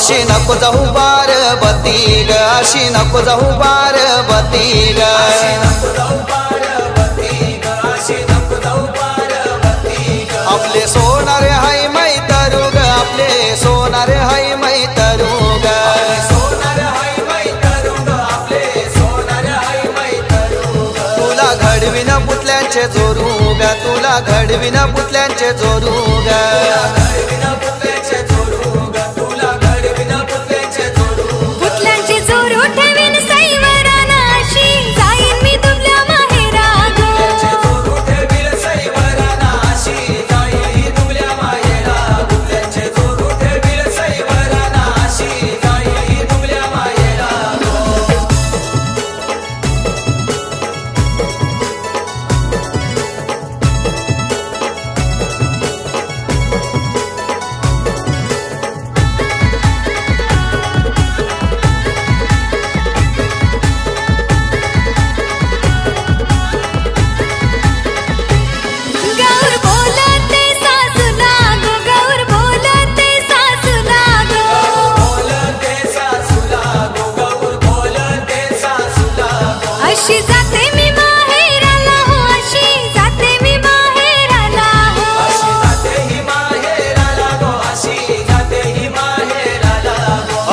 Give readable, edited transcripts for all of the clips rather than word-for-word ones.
अशी नको जाऊ पार्वती ग, अशी नको जाऊ पार्वती ग, आपले सोनारे हाय मैतरू ग, आपले सोनारे हाय मैतरू ग, तुला घडविन पुतल्यांचे जोरू ग, तुला घडविन पुतल्यांचे जोरू ग, पुतल्यांचे जोरू ठेवीन सैवराना अशी जाईन मी तुझ्या माहेरा ग, अशी जाते मी माहेराला हो, अशी जाते मी माहेराला हो,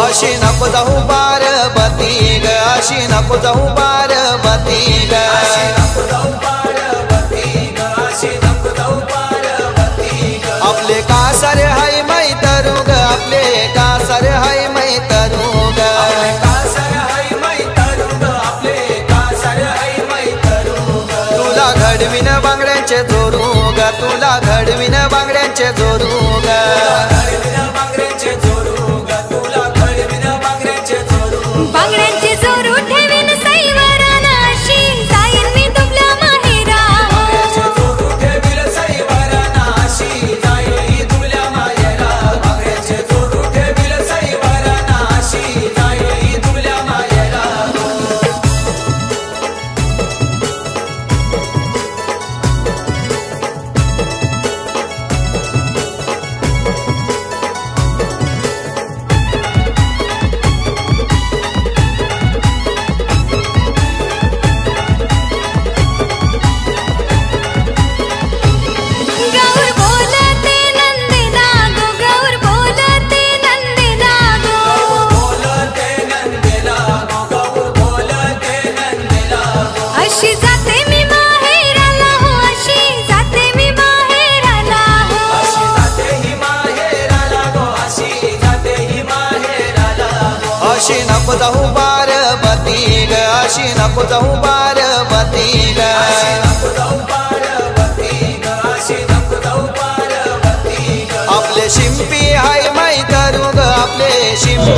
अशी नको जाऊ पार्वती ग, अशी नको जाऊ पार्वती ग, आपले कासारे हाय मैतरू ग, आपले कासारे हाय मैतरू ग, तुला घडविन बांगड्यांचे जोरू ग, तुला घडविन बांगड्यांचे जोरू ग, बांगड्यांचे जोरू ठेवीन सैवराना अशी जाईन मी तुझ्या माहेरा अशी जाते मी माहेराला हो, अशी जाते मी माहेराला हो, अशी नको जाऊ पार्वती ग, अशी नको जाऊ पार्वती ग, आपले शिंपी हाय मैतरू ग, आपले शिंपी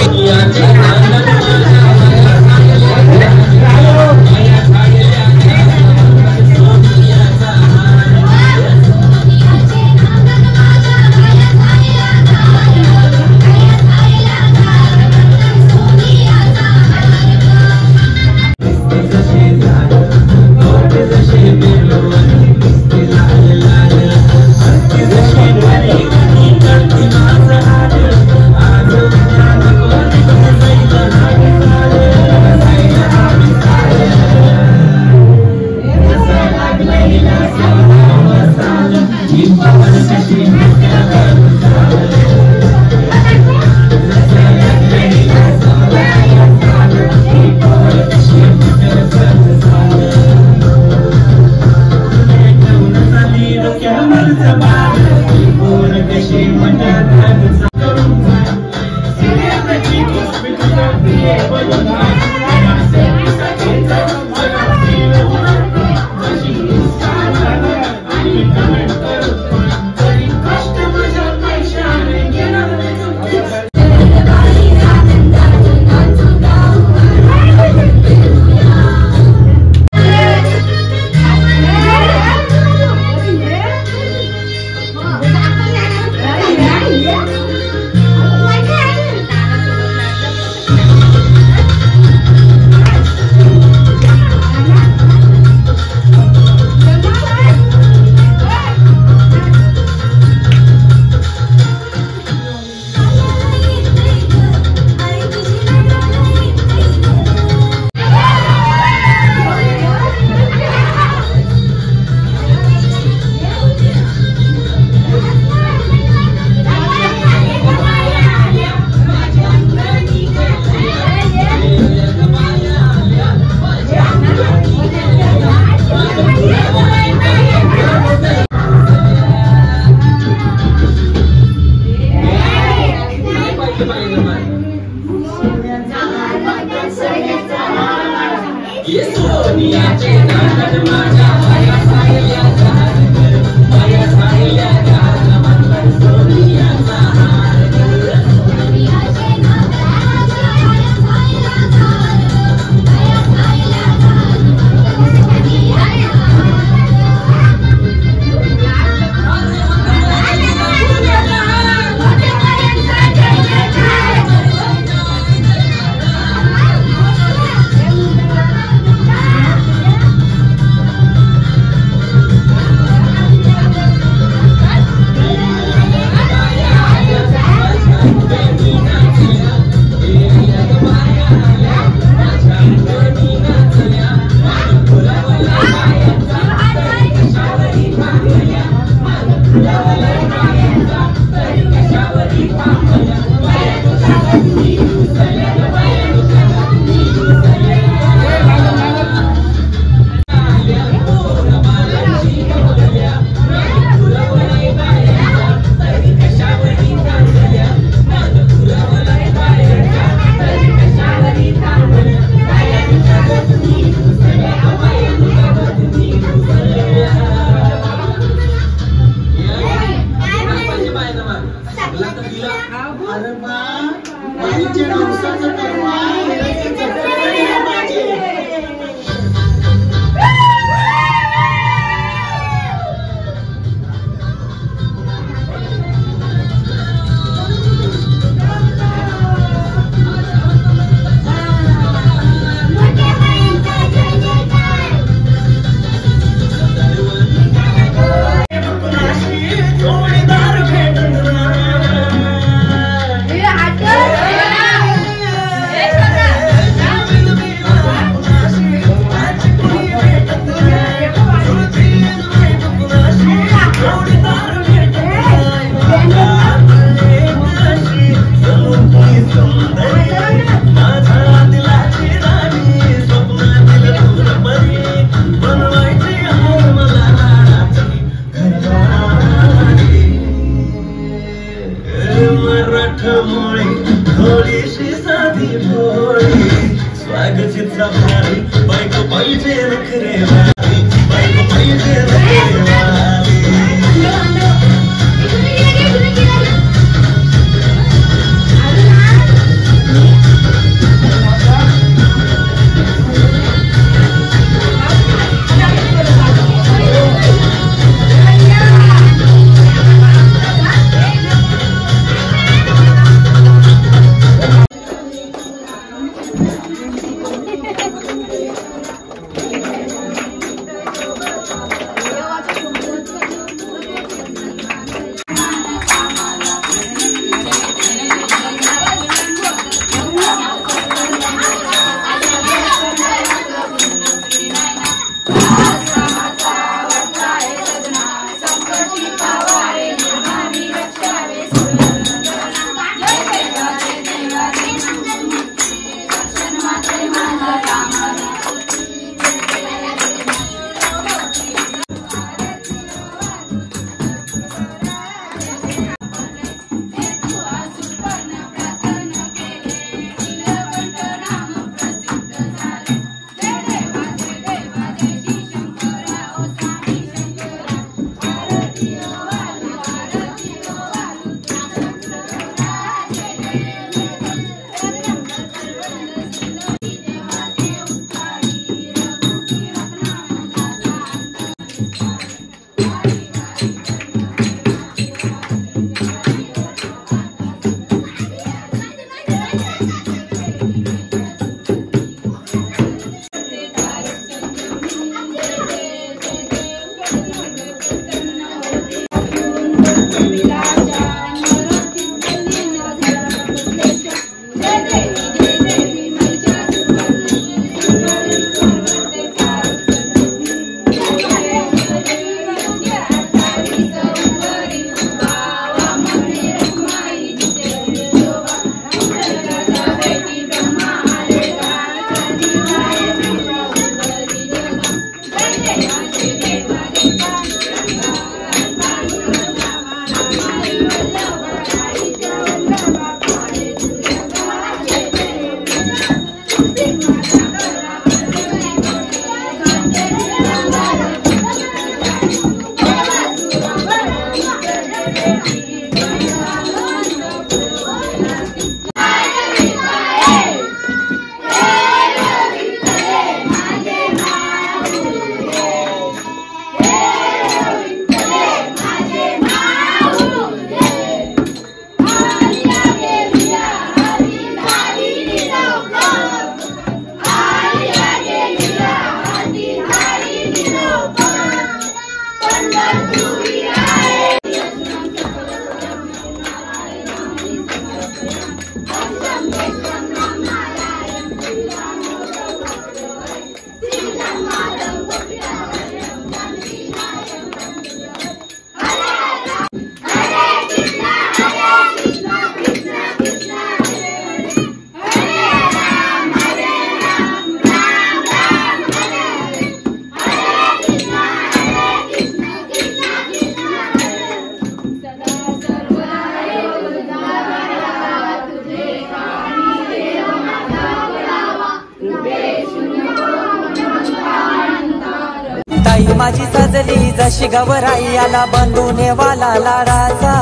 माझी सजली जशी गवराई आला बंधूने वाला लाडाचा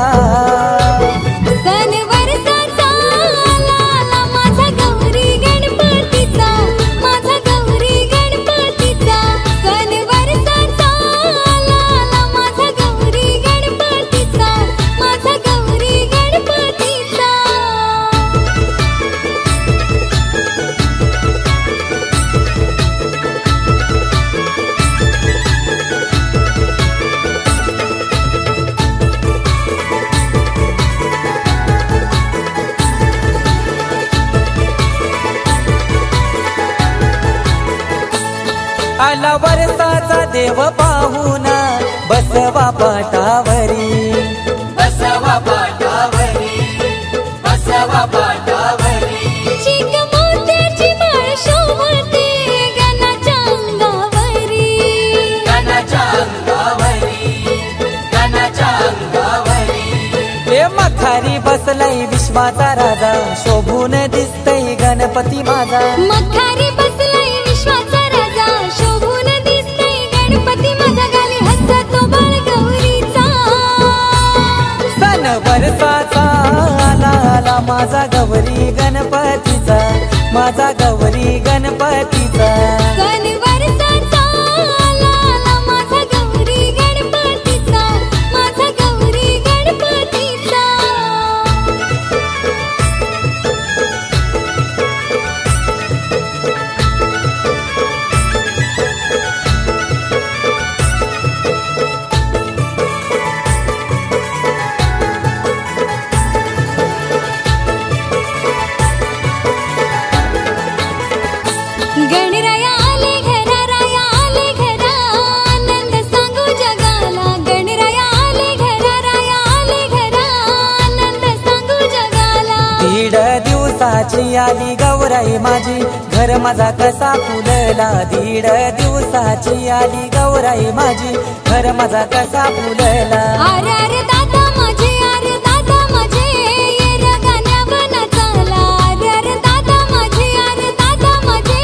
सण वर्षाचा आला आला माझा गौरी गणपतीचा माझा गौरी गणपतीचा सण वर्षाचा आला आला माझा गौरी गणपतीचा माझा गौरी गणपतीचा आला वर्षाचा देव पाहुणा बसवा पाटावरी बसवा पाटावरी बसवा पाटावरी चिक मोत्याची माळ शोभते गणाच्या अंगावरी गणाच्या अंगावरी गणाच्या अंगावरी हे मखारी बसलाय विश्वाचा राजा शोभून दिसतय गणपती माझा मखारी बसलाय विश्वाचा राजा शोभून दिसतोय गणपती माझा गाली हसतो बाळ गौरीचा सण वर्षाचा आला आला माझा गौरी गणपतीचा माझा गौरी गणपतीचा सण वर्षाचा आला आला माझा गौरी गणपतीचा माझा गौरी गणपतीचा गणराया आले घरा राया आले घरा आनंद सांगू जगाला गणराया आले घरा राया आले घरा आनंद सांगू जगाला दीड दिवसाची आली गौराई माझी घर माझा कसा फुलला दीड दिवसाची आली गौराई माझी घर माझा कसा फुलला अरे अरे दादा माझे अरे दादा माझे ये र गाण्यावर नाचाला अरे अरे दादा माझे अरे दादा माझे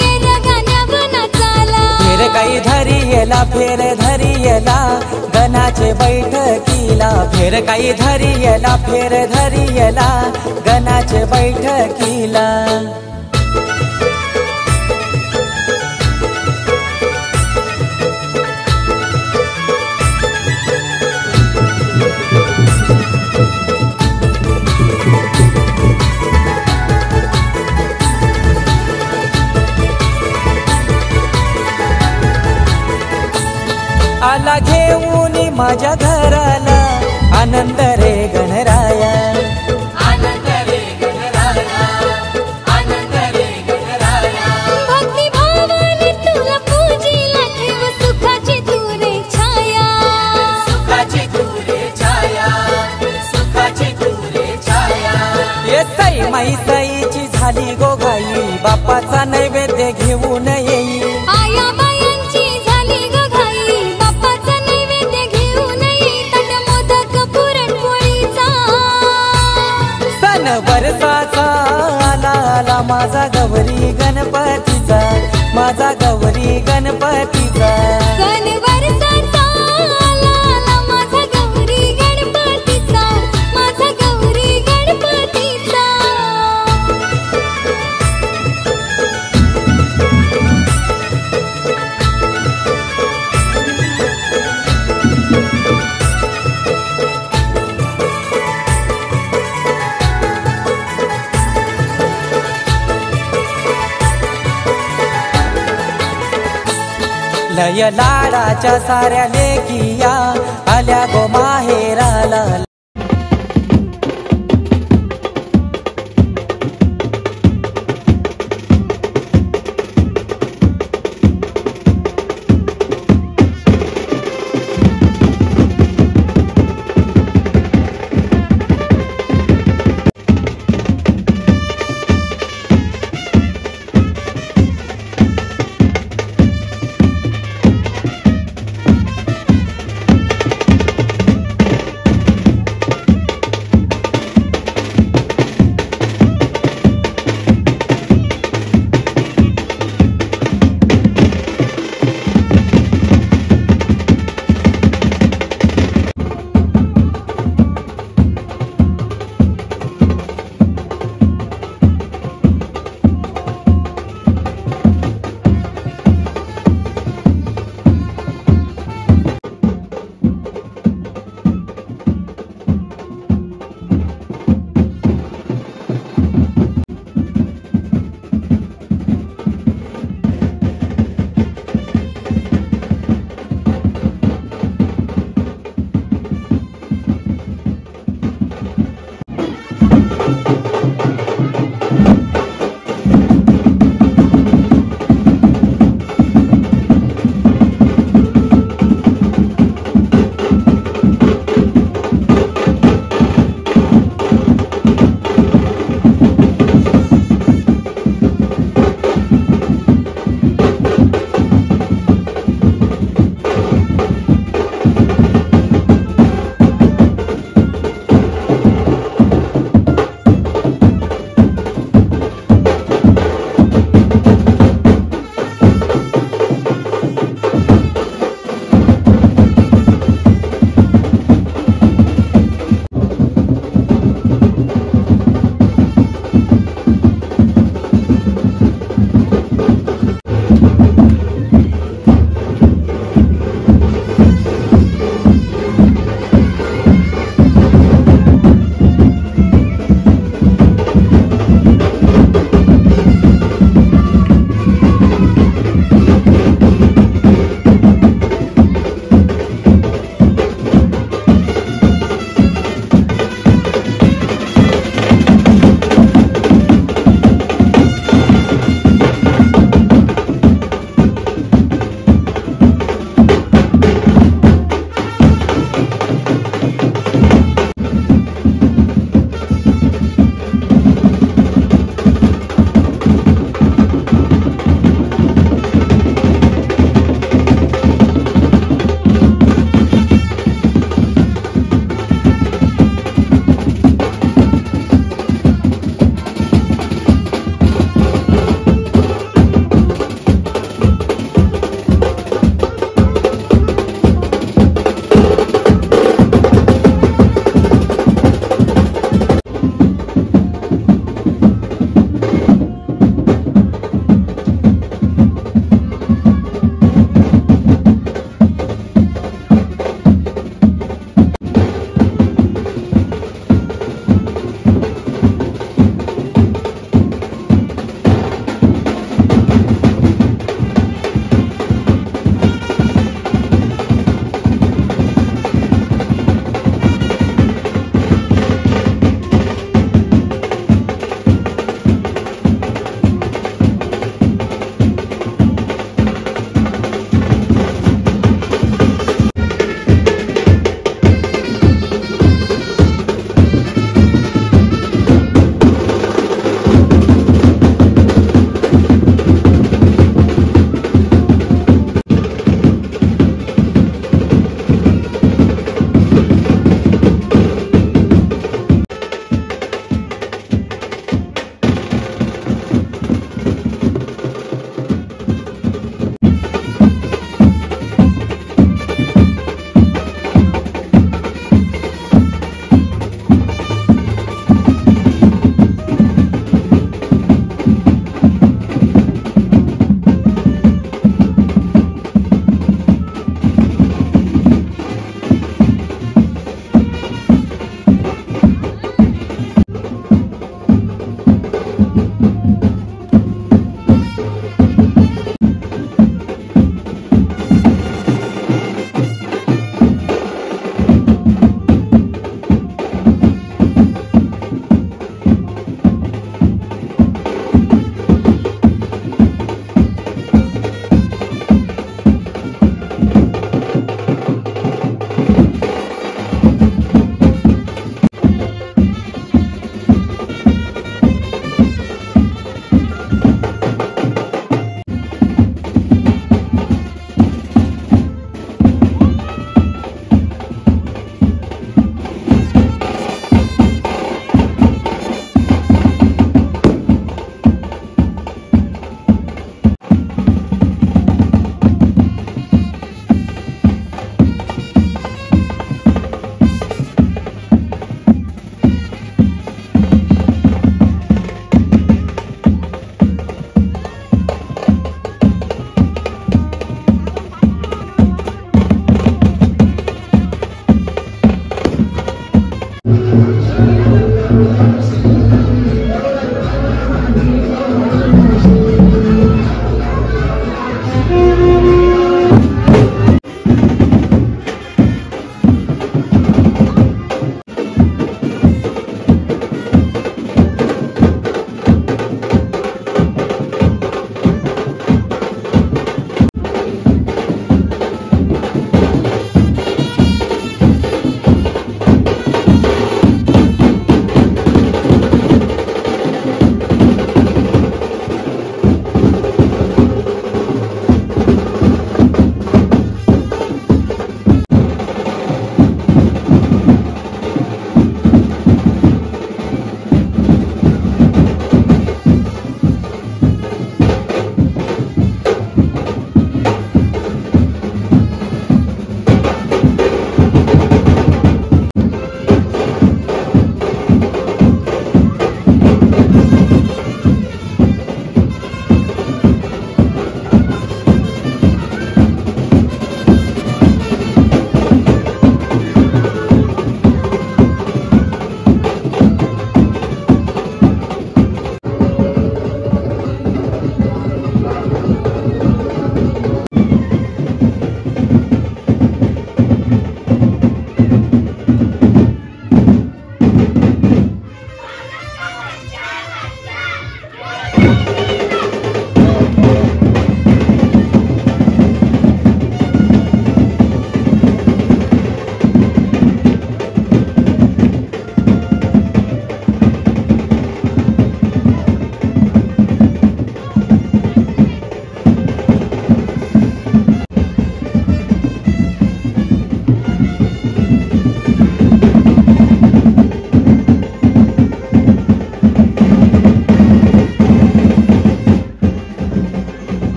ये र गाण्यावर नाचाला फेर काही धरियला फेर धरियला गणाचे बैठकीला फेर काही धरियला फेर धरियला गणाचे बैठकीला आला घेऊन माझ्या घराला आनंद रे गणराया आनंद रे गणराया आनंद रे गणराया भक्ती भावाने तुला पूजिला ठेव सुखाची तुरे छाया सुखाची तुरे छाया सुखाची तुरे छाया ये साई माई साईची झाली गोगाई बापाचा नैवेद्य घेऊन येई आया बायांची झाली ग घाई बाप्पाचा नैवेद्य घेऊन ये ताट मोदक पुरणपोळीचा सण वर्षाचा आला आला माझा गौरी गणपतीचा माझा गौरी गणपतीचा सण वर्षाचा आला आला माझा गौरी गणपतीचा माझा गौरी गणपतीचा लय लाडाच्या साऱ्या लेकिया आल्या गो माहेराला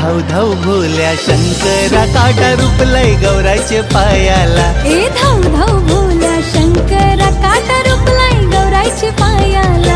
धाव धाव भोल्या शंकरा काटा रुपलाय गौराच्या पायाला ए धाव धाव भोल्या शंकरा काटा रुपलाय गौराच्या पायाला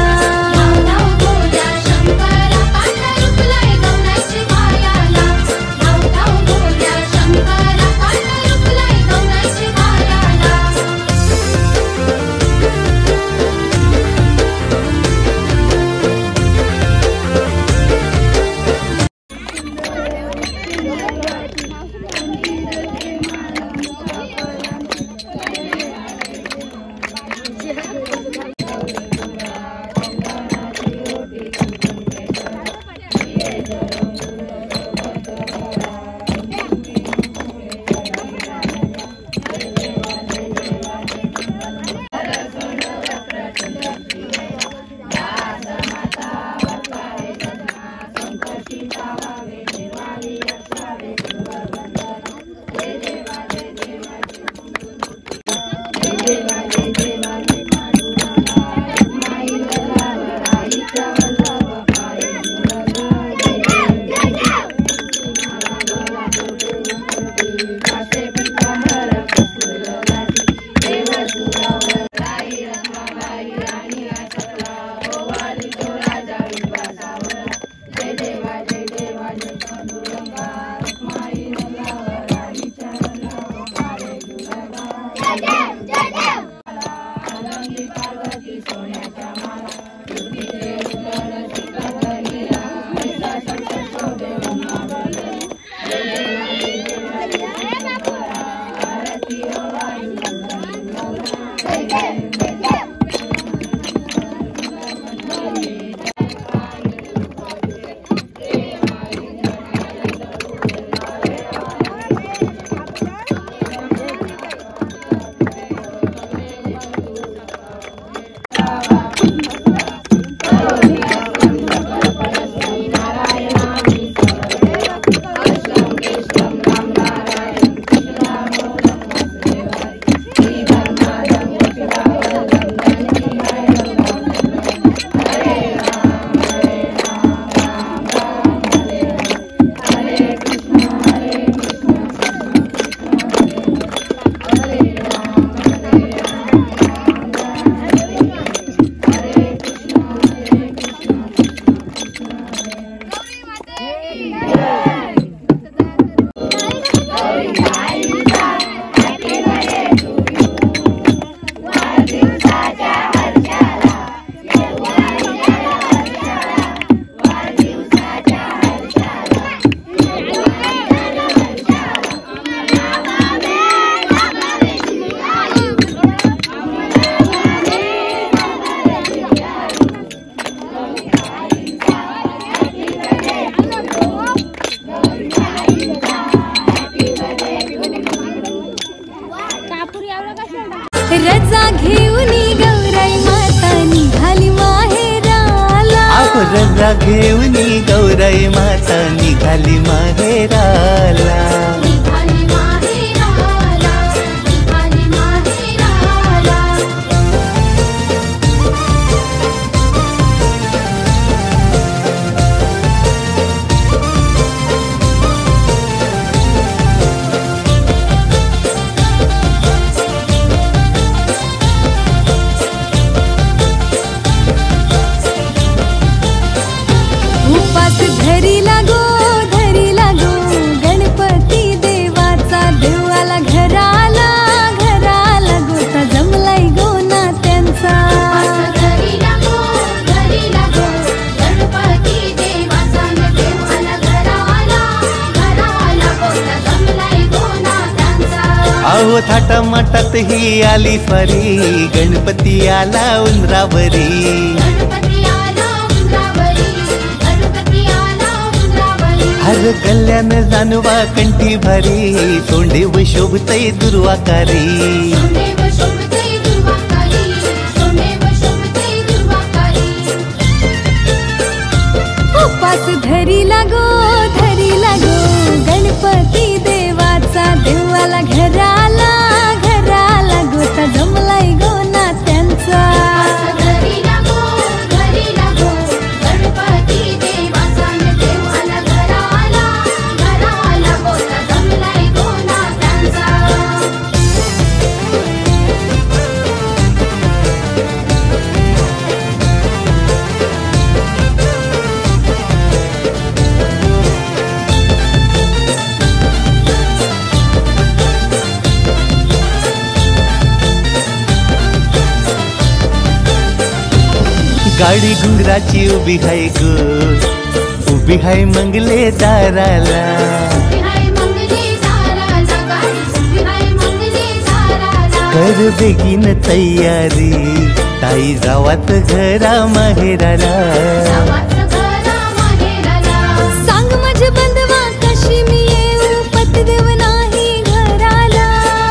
रजा घेऊनी गौराई माता निघाली माहेराला रजा घेऊनी गौराई माता निघाली माहेराला धरी लागो गणपती देवाचा देवाला घराला गोता जमलाय गोना त्यांचा घरी लागो गणपती देवाचा देवाला घराला गोता जमलाय गोना त्यांचा अहो थाटा माटात ही आली स्वारी गणपती आला उंदरावरी हर कल्याण जानवा कंठी भारी तोंडे व शोभतय दुर्वाकारी उपास धरी लागो गणपती देवाचा देवाला घराला गोता जमलाय गोना त्यांचा घरी लागो गणपती देवाचा देवाला घराला गाडी घुंगराची उभी हाय ग, उभी हाय मंगले दाराला. हाय मंगली दाराला गाडी उभी हाय मंगली दाराला. कर बेगीन तयारी ताई जावात घरा माहेराला. गावात घरा माहेराला. सांग माझे बंधवा कशी मी येऊ पतिदेव नाही घराला.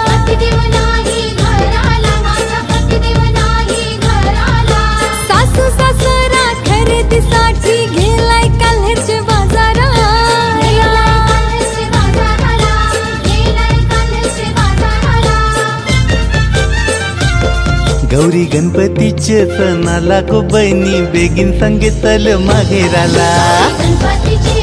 पतिदेव नाही घराला माझा पतिदेव नाही घराला. सासू सासरा खरेदीसाठी गेलाय काल्हेरचे बाजाराला. गेलाय काल्हेरचे बाजाराला. गेलाय काल्हेरचे बाजाराला. गौरी गणपतीचे सणाला गो बहिणी बेगीन संगीतल माहेराला. गणपतीची